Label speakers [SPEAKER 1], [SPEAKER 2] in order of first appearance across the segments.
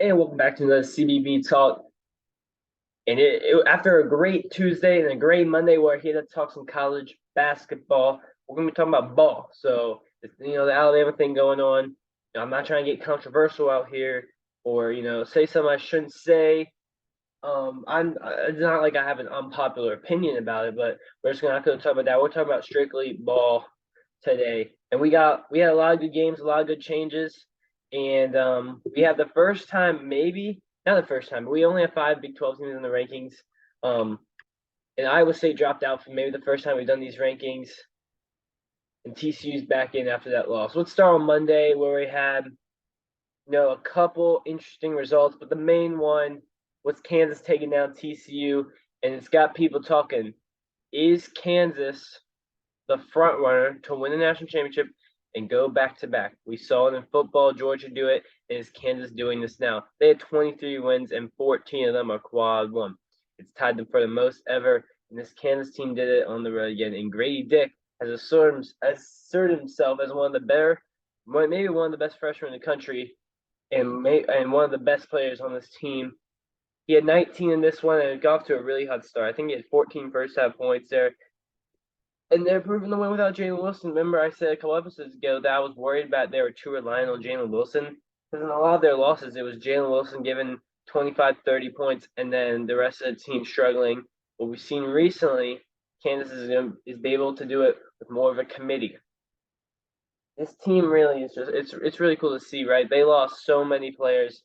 [SPEAKER 1] And welcome back to another CBB Talk. And after a great Tuesday and a great Monday, we're here to talk some college basketball. We're going to be talking about ball. So, the Alabama thing going on. I'm not trying to get controversial out here or, say something I shouldn't say. It's not like I have an unpopular opinion about it, but we're just not going to talk about that. We're talking about strictly ball today, and we had a lot of good games, a lot of good changes, and we have the first time, maybe not the first time, but we only have five Big 12 teams in the rankings. Um, and Iowa State dropped out for maybe the first time we've done these rankings, and TCU's back in after that loss. Let's start on Monday where we had a couple interesting results, but the main one was Kansas taking down TCU, and it's got people talking. Is Kansas the front runner to win the national championship and go back to back? We saw it in football, Georgia do it, and is Kansas doing this now? They had 23 wins, and 14 of them are quad one. It's tied them for the most ever, and this Kansas team did it on the road again. And Grady Dick has asserted himself as one of the better, maybe one of the best freshmen in the country, and one of the best players on this team. He had 19 in this one and got off to a really hot start. I think he had 14 first half points there. And they're proving the win without Jalen Wilson. Remember, I said a couple episodes ago that I was worried about they were too reliant on Jalen Wilson. Because in a lot of their losses, it was Jalen Wilson giving 25, 30 points, and then the rest of the team struggling. What we've seen recently, Kansas is able to do it with more of a committee. This team really is it's really cool to see, right? They lost so many players,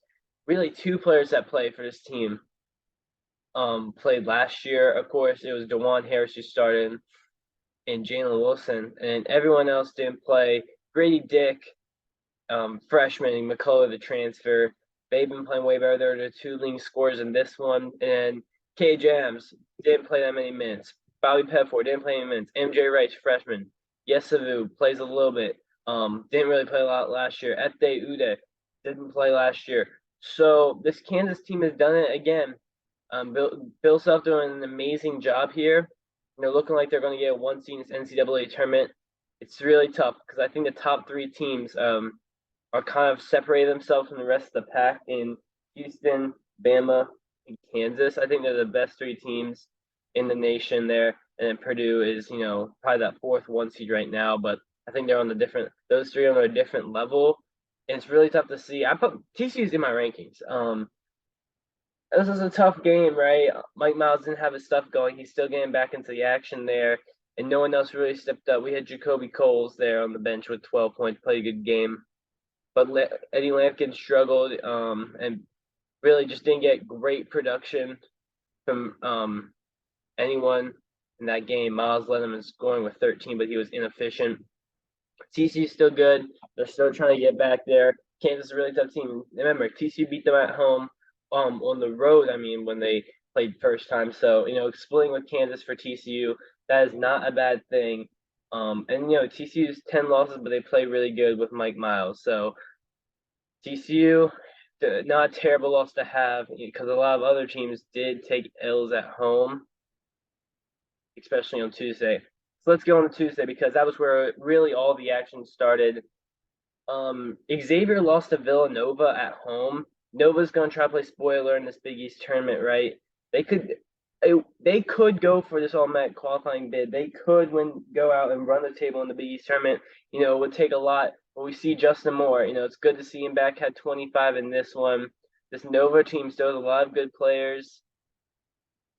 [SPEAKER 1] really two players that play for this team. Played last year. Of course, it was DeJuan Harris who started, and Jalen Wilson, and everyone else didn't play. Grady Dick, freshman, and McCullough, the transfer, they've been playing way better. They're the two leading scorers in this one. And K. Jams didn't play that many minutes. Bobby Petford didn't play any minutes. MJ Rice, freshman. Yesavu plays a little bit. Didn't really play a lot last year. Ete Ude didn't play last year. So this Kansas team has done it again. Bill Self doing an amazing job here. Looking like they're going to get a one seed in this NCAA tournament. It's really tough because I think the top three teams are kind of separating themselves from the rest of the pack in Houston, Bama, and Kansas. I think they're the best three teams in the nation there. And then Purdue is, probably that fourth one seed right now. But I think they're on those three are on a different level. And it's really tough to see. I put TCU's in my rankings. This is a tough game, right? Mike Miles didn't have his stuff going. He's still getting back into the action there, and no one else really stepped up. We had Jacoby Coles there on the bench with 12 points, played a good game, but Eddie Lampkin struggled and really just didn't get great production from anyone in that game. Miles led him in scoring with 13, but he was inefficient. TCU's still good. They're still trying to get back there. Kansas is a really tough team. Remember, TCU beat them at home. On the road, I mean, when they played first time. So, splitting with Kansas for TCU, that is not a bad thing. And TCU's 10 losses, but they play really good with Mike Miles. So TCU, not a terrible loss to have because a lot of other teams did take L's at home, especially on Tuesday. So let's go on to Tuesday because that was where really all the action started. Xavier lost to Villanova at home. Nova's going to try to play spoiler in this Big East tournament, right? They could go for this automatic qualifying bid. They could go out and run the table in the Big East tournament. It would take a lot. But we see Justin Moore. It's good to see him back. Had 25 in this one. This Nova team still has a lot of good players.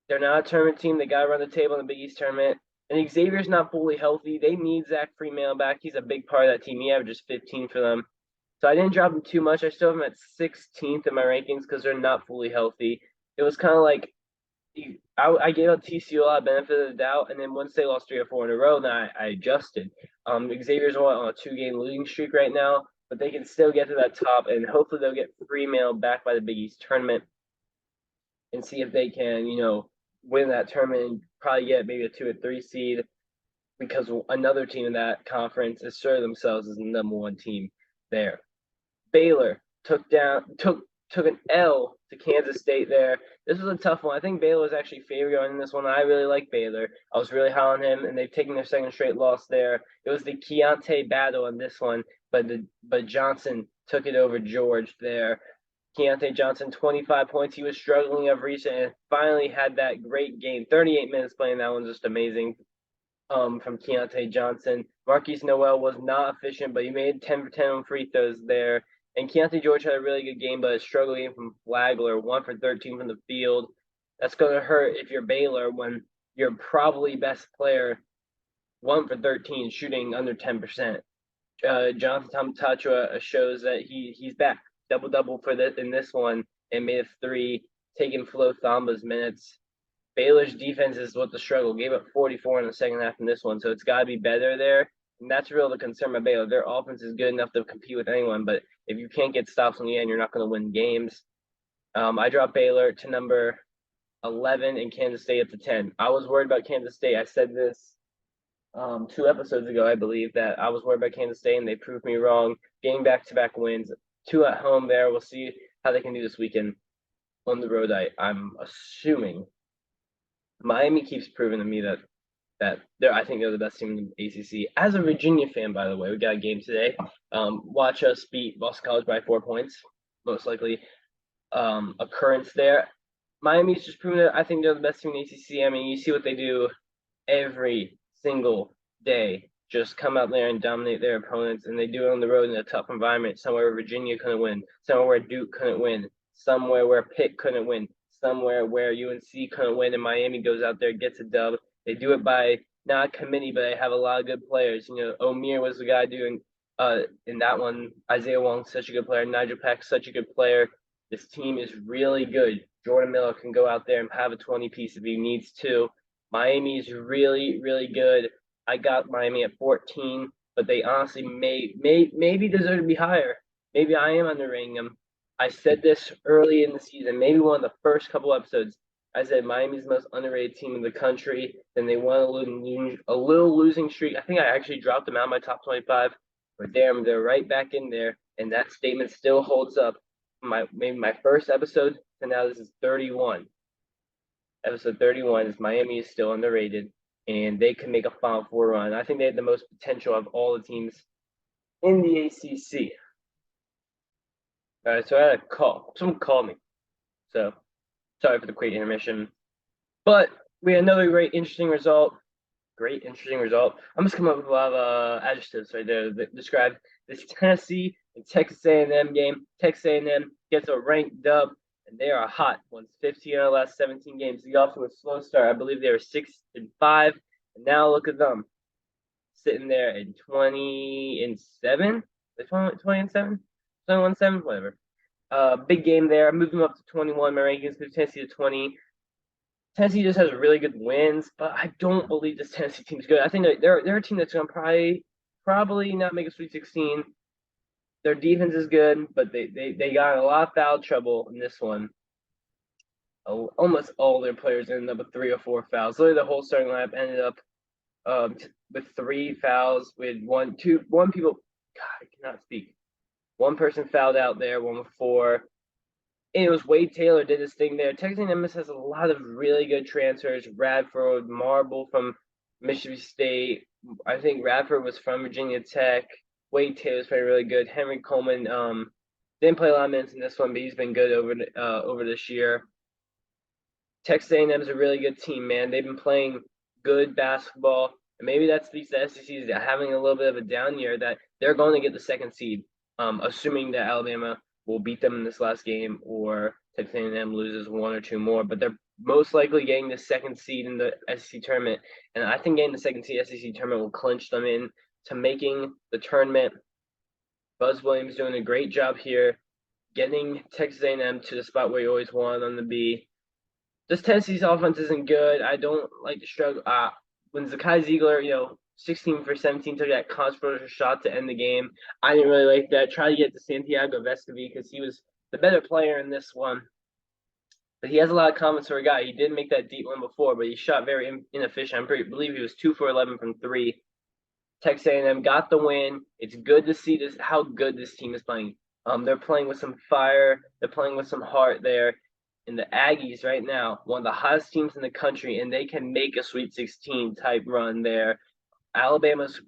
[SPEAKER 1] They're not a tournament team. They got to run the table in the Big East tournament. And Xavier's not fully healthy. They need Zach Freeman back. He's a big part of that team. He averages 15 for them. So I didn't drop him too much. I still have him at 16th in my rankings because they're not fully healthy. It was kind of like I gave out TCU a lot of benefit of the doubt, and then once they lost 3 or 4 in a row, then I adjusted. Xavier's on a 2-game losing streak right now, but they can still get to that top, and hopefully they'll get Freeman back by the Big East tournament and see if they can, win that tournament and probably get maybe a 2 or 3 seed because another team in that conference asserted themselves as the number one team there. Baylor took an L to Kansas State there. This was a tough one. I think Baylor was actually favored in this one. I really like Baylor. I was really high on him, and they've taken their second straight loss there. It was the Keontae battle in this one, but Johnson took it over George there. Keontae Johnson, 25 points. He was struggling of recent and finally had that great game. 38 minutes playing that one, just amazing. From Keontae Johnson. Marquise Noel was not efficient, but he made 10 for 10 on free throws there. And Keontae George had a really good game, but struggling from Flagler, 1 for 13 from the field. That's going to hurt if you're Baylor when your probably best player, 1 for 13, shooting under 10%. Jonathan Tatra shows that he's back. Double-double in this one, and made a 3, taking Flo Thamba's minutes. Baylor's defense is what the struggle. Gave up 44 in the second half in this one, so it's got to be better there. And that's really the concern by Baylor. Their offense is good enough to compete with anyone, but if you can't get stops on the end, you're not going to win games. I dropped Baylor to number 11 and Kansas State up to 10. I was worried about Kansas State. I said this 2 episodes ago, I believe, that I was worried about Kansas State, and they proved me wrong. Getting back-to-back wins, 2 at home there. We'll see how they can do this weekend on the road. I'm assuming Miami keeps proving to me that I think they're the best team in the ACC. As a Virginia fan, by the way, we got a game today. Watch us beat Boston College by 4 points, most likely occurrence there. Miami's just proving that I think they're the best team in the ACC. I mean, you see what they do every single day. Just come out there and dominate their opponents, and they do it on the road in a tough environment, somewhere where Virginia couldn't win, somewhere where Duke couldn't win, somewhere where Pitt couldn't win, somewhere where UNC couldn't win, and Miami goes out there, gets a dub. They do it by not committee, but they have a lot of good players. You know, O'Meara was the guy doing in that one. Isaiah Wong's such a good player. Nigel Pack's such a good player. This team is really good. Jordan Miller can go out there and have a 20-piece if he needs to. Miami is really, really good. I got Miami at 14, but they honestly maybe deserve to be higher. Maybe I am underrating them. I said this early in the season, maybe one of the first couple episodes. I said Miami's the most underrated team in the country. Then they won a little losing streak. I think I actually dropped them out of my top 25. But damn, they're right back in there, and that statement still holds up. Maybe my first episode, and now this is 31. Episode 31 is Miami is still underrated, and they can make a Final Four run. I think they have the most potential of all the teams in the ACC. All right, so I had a call. Someone called me. So sorry for the quick intermission. But we had another great, interesting result. I'm just coming up with a lot of adjectives right there that describe this Tennessee and Texas A&M game. Texas A&M gets a ranked dub, and they are hot. Won 15 out of the last 17 games. They got off to a slow start. I believe they were 6-5, and now look at them sitting there at 20-7. 20-7, 21-7, whatever. Big game there. I moved them up to 21. My rankings moved Tennessee to 20. Tennessee just has really good wins, but I don't believe this Tennessee team's good. I think they're a team that's going to probably not make a Sweet 16. Their defense is good, but they got a lot of foul trouble in this one. Almost all their players ended up with 3 or 4 fouls. Literally, the whole starting lineup ended up with 3 fouls. With one people. God, I cannot speak. One person fouled out there, one with 4. And it was Wade Taylor did his thing there. Texas A&M has a lot of really good transfers. Radford, Marble from Mississippi State. I think Radford was from Virginia Tech. Wade Taylor's playing really good. Henry Coleman didn't play a lot of minutes in this one, but he's been good over this year. Texas A&M is a really good team, man. They've been playing good basketball, and maybe that speaks to SEC's having a little bit of a down year, that they're going to get the 2nd seed, assuming that Alabama will beat them in this last game, or Texas A&M loses 1 or 2 more. But they're most likely getting the 2nd seed in the SEC tournament, and I think getting the 2nd seed SEC tournament will clinch them in to making the tournament. Buzz Williams doing a great job here, getting Texas A&M to the spot where you always wanted them to be. This Tennessee's offense isn't good. I don't like the struggle. When Zakai Ziegler, 16 for 17, took that controversial shot to end the game. I didn't really like that. Try to get to Santiago Vescovi because he was the better player in this one. But he has a lot of confidence for a guy. He did make that deep one before, but he shot very inefficient. I believe he was 2 for 11 from 3. Texas A&M got the win. It's good to see how good this team is playing. They're playing with some fire. They're playing with some heart there. And the Aggies right now, one of the hottest teams in the country, and they can make a Sweet 16 type run there. Alabama's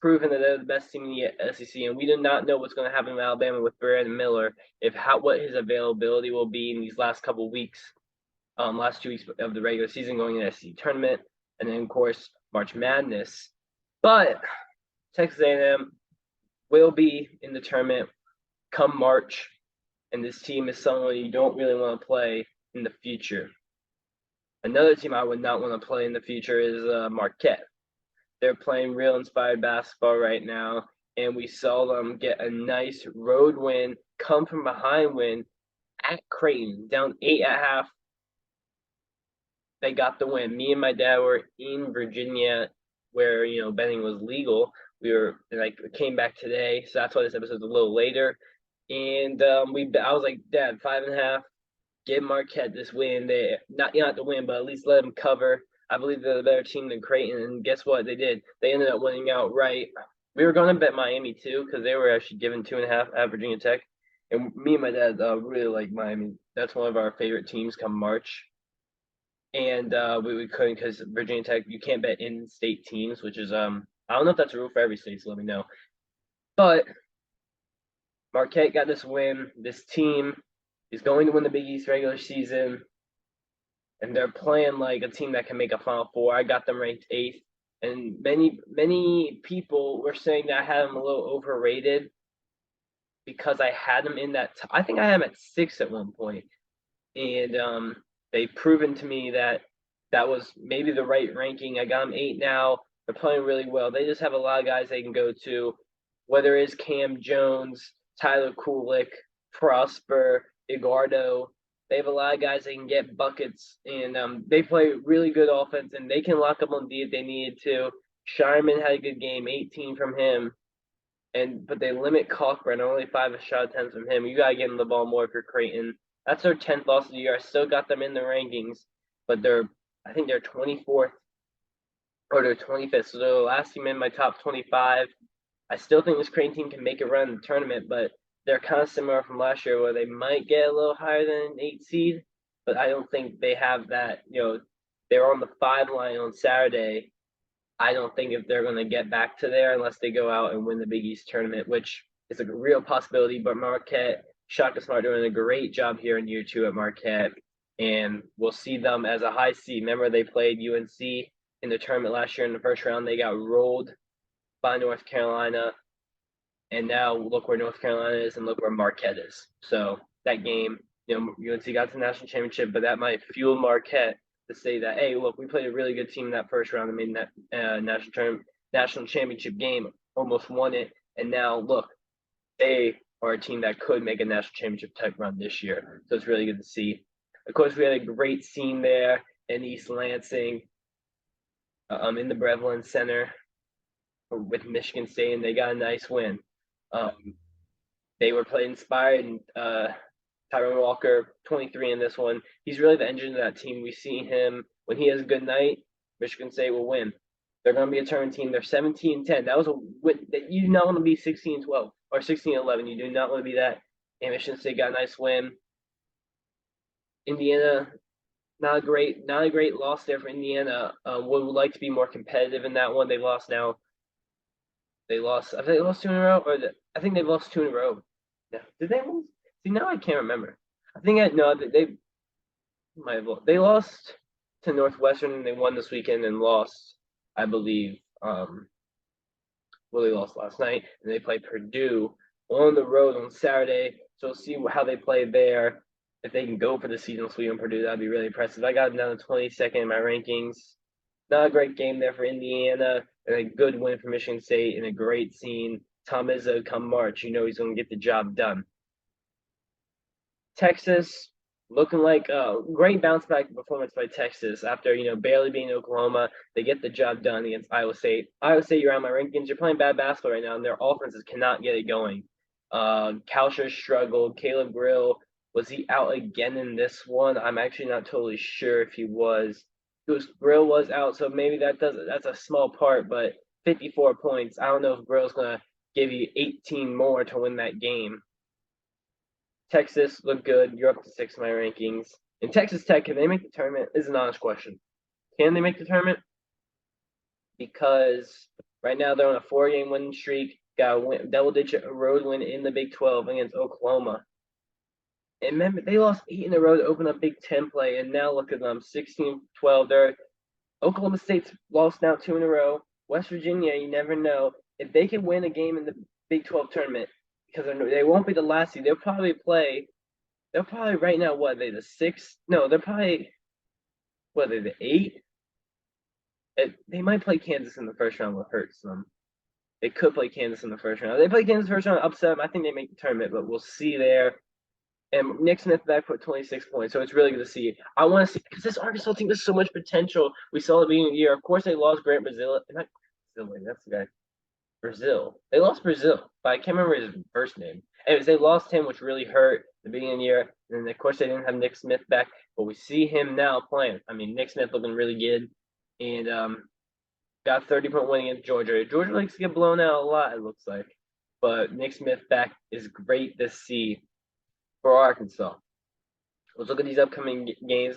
[SPEAKER 1] proven that they're the best team in the SEC, and we do not know what's going to happen in Alabama with Brandon Miller, what his availability will be in these last couple of weeks, last 2 weeks of the regular season going into the SEC tournament, and then of course March Madness. But Texas A&M will be in the tournament come March, and this team is someone you don't really want to play in the future. Another team I would not want to play in the future is Marquette. They're playing real inspired basketball right now, and we saw them get a nice road win, come from behind win at Creighton, down 8 at half. They got the win. Me and my dad were in Virginia where, betting was legal. We came back today, so that's why this episode's a little later. And I was like, Dad, 5.5, give Marquette this win. They not the win, but at least let them cover. I believe they're the better team than Creighton, and guess what? They did. They ended up winning outright. We were going to bet Miami too because they were actually given 2.5 at Virginia Tech, and me and my dad really like Miami. That's one of our favorite teams come March. And we couldn't because Virginia Tech, you can't bet in-state teams, which is I don't know if that's a rule for every state, so let me know. But Marquette got this win. This team is going to win the Big East regular season, and they're playing like a team that can make a Final Four. I got them ranked 8th, and many people were saying that I had them a little overrated because I had them in that. I think I had them at 6 at one point, and they've proven to me that was maybe the right ranking. I got them 8 now. They're playing really well. They just have a lot of guys they can go to, whether it's Cam Jones, Tyler Kulik, Prosper, Eduardo. They have a lot of guys that can get buckets, and they play really good offense, and they can lock up on D if they needed to. Shireman had a good game, 18 from him, but they limit Cochran, only 5 shot attempts from him. You got to get him the ball more for Creighton. That's their 10th loss of the year. I still got them in the rankings, but I think they're 24th or they're 25th. So they're the last team in my top 25. I still think this Creighton team can make a run in the tournament, but they're kind of similar from last year where they might get a little higher than an 8 seed, but I don't think they have that. They're on the 5 line on Saturday. I don't think if they're going to get back to there unless they go out and win the Big East tournament, which is a real possibility. But Marquette, Shaka Smart doing a great job here in year 2 at Marquette, and we'll see them as a high seed. Remember, they played UNC in the tournament last year in the first round. They got rolled by North Carolina, and now look where North Carolina is and look where Marquette is. So that game, UNC got to the national championship, but that might fuel Marquette to say that, hey, look, we played a really good team in that first round and made that national championship game, almost won it, and now look, they are a team that could make a national championship type run this year. So it's really good to see. Of course, we had a great scene there in East Lansing, in the Brevlin Center with Michigan State, and they got a nice win. They were playing inspired, and Tyrone Walker, 23 in this one. He's really the engine of that team. We see him when he has a good night. Michigan State will win. They're going to be a tournament team. They're 17-10. That was a win. You do not want to be 16-12 or 16-11. You do not want to be that. And Michigan State got a nice win. Indiana, not a great loss there for Indiana. Would like to be more competitive in that one. They lost now. I think they lost 2 in a row, I think they've lost 2 in a row. Yeah. Did they lose? See, now I can't remember. They lost to Northwestern, and they won this weekend and lost, I believe. They lost last night, and they play Purdue on the road on Saturday. So we'll see how they play there. If they can go for the season sweep on Purdue, that'd be really impressive. I got them down to 22nd in my rankings. Not a great game there for Indiana, and a good win for Michigan State, and a great scene. Tom Izzo come March, he's going to get the job done. Texas, looking like a great bounce back performance by Texas after, barely beating Oklahoma. They get the job done against Iowa State. Iowa State, you're on my rankings. You're playing bad basketball right now, and their offenses cannot get it going. Kalsher struggled. Caleb Grill, was he out again in this one? I'm actually not totally sure if he was. Grill was out, so maybe that's a small part, but 54 points. I don't know if Grill's going to give you 18 more to win that game. Texas looked good. You're up to 6 in my rankings. And Texas Tech, can they make the tournament? Is an honest question. Can they make the tournament? Because Right now, they're on a 4-game winning streak. Got a double-digit road win in the Big 12 against Oklahoma. And remember, they lost 8 in a row to open up Big 10 play, and now look at them, 16-12. They're Oklahoma State's lost now 2 in a row. West Virginia, you never know if they can win a game in the Big 12 tournament, because they won't be the last seed. They'll probably right now, what are they, the 6th? No, they're probably, what are they, the 8th? They might play Kansas in the first round, what hurts them. They could play Kansas in the first round. They play Kansas first round, upset them. I think they make the tournament, but we'll see there. And Nick Smith back put 26 points, so it's really good to see. I want to see, because this Arkansas team has so much potential. We saw it at the beginning of the year. Of course, they lost Grant Brazil. Not Brazil, that's the guy. Brazil. They lost Brazil, but I can't remember his first name. Anyways, they lost him, which really hurt at the beginning of the year. And then, of course, they didn't have Nick Smith back, but we see him now playing. I mean, Nick Smith looking really good. And got 30-point win against Georgia. Georgia likes to get blown out a lot, it looks like. But Nick Smith back is great to see for Arkansas. Let's look at these upcoming games.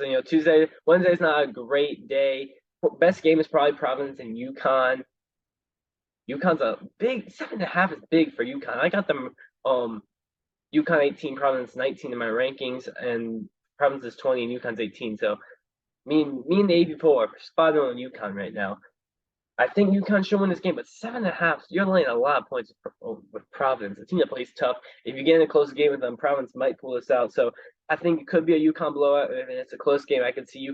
[SPEAKER 1] Wednesday's not a great day. Best game is probably Providence and UConn. UConn's a big 7.5 is big for UConn. I got them UConn 18, Providence 19 in my rankings, and Providence is 20 and UConn's 18. So me and the AP are spot on UConn right now. I think UConn should win this game, but 7.5, you're laying a lot of points with Providence. A team that plays tough. If you get in a close game with them, Providence might pull this out. So I think it could be a UConn blowout. If it's a close game, I could see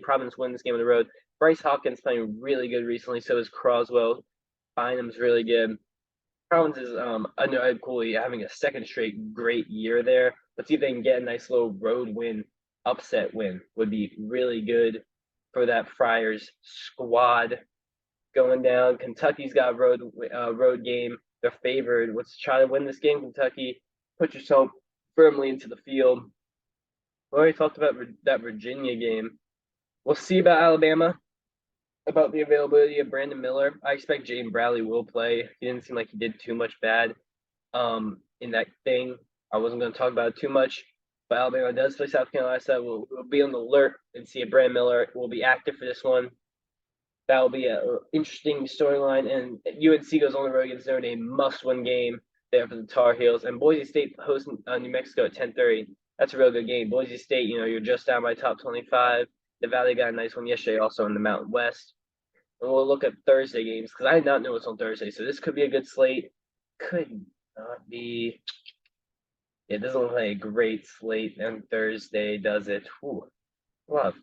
[SPEAKER 1] Providence win this game on the road. Bryce Hawkins playing really good recently. So is Croswell. Bynum's really good. Providence is coolly having a second straight great year there. Let's see if they can get a nice little road win, upset win. Would be really good for that Friars squad. Going down, Kentucky's got a road game. They're favored. Let's try to win this game, Kentucky. Put yourself firmly into the field. We already talked about that Virginia game. We'll see about Alabama, about the availability of Brandon Miller. I expect Jaden Bradley will play. He didn't seem like he did too much bad in that thing. I wasn't going to talk about it too much, but Alabama does play South Carolina, so we'll be on the alert and see if Brandon Miller will be active for this one. That will be an interesting storyline. And UNC goes on the road against Notre Dame, must-win game there for the Tar Heels. And Boise State hosting New Mexico at 10:30. That's a real good game. Boise State, you're just down by top 25. The Valley got a nice one yesterday, also in the Mountain West. And we'll look at Thursday games because I did not know it's on Thursday. So this could be a good slate. Could not be. It doesn't look like a great slate on Thursday, does it? Whew. Well,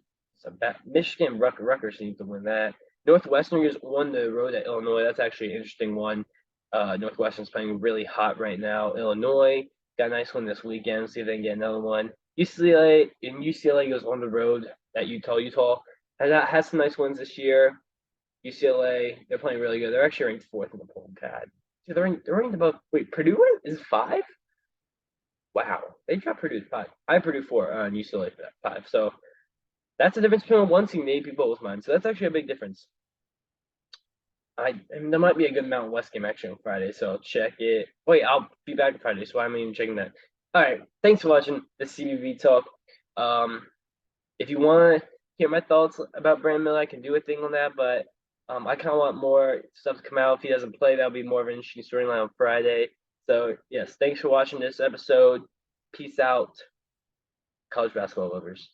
[SPEAKER 1] Michigan, Rutgers needs to win that. Northwestern just won the road at Illinois. That's actually an interesting one. Northwestern's playing really hot right now. Illinois got a nice one this weekend. See if they can get another one. UCLA goes on the road at Utah. Utah has some nice wins this year. UCLA, they're playing really good. They're actually ranked 4th in the poll. God, they're ranked above. Wait, Purdue is 5? Wow, they dropped Purdue to 5. I have Purdue 4 and UCLA 5. So that's the difference between one team and the AP Bowls mine. So that's actually a big difference. There might be a good Mountain West game actually on Friday, so I'll check it. Wait, I'll be back on Friday, so I'm even checking that. All right, thanks for watching the CBB Talk. If you want to hear my thoughts about Brandon Miller, I can do a thing on that, but I kind of want more stuff to come out. If he doesn't play, that'll be more of an interesting storyline on Friday. So, yes, thanks for watching this episode. Peace out, college basketball lovers.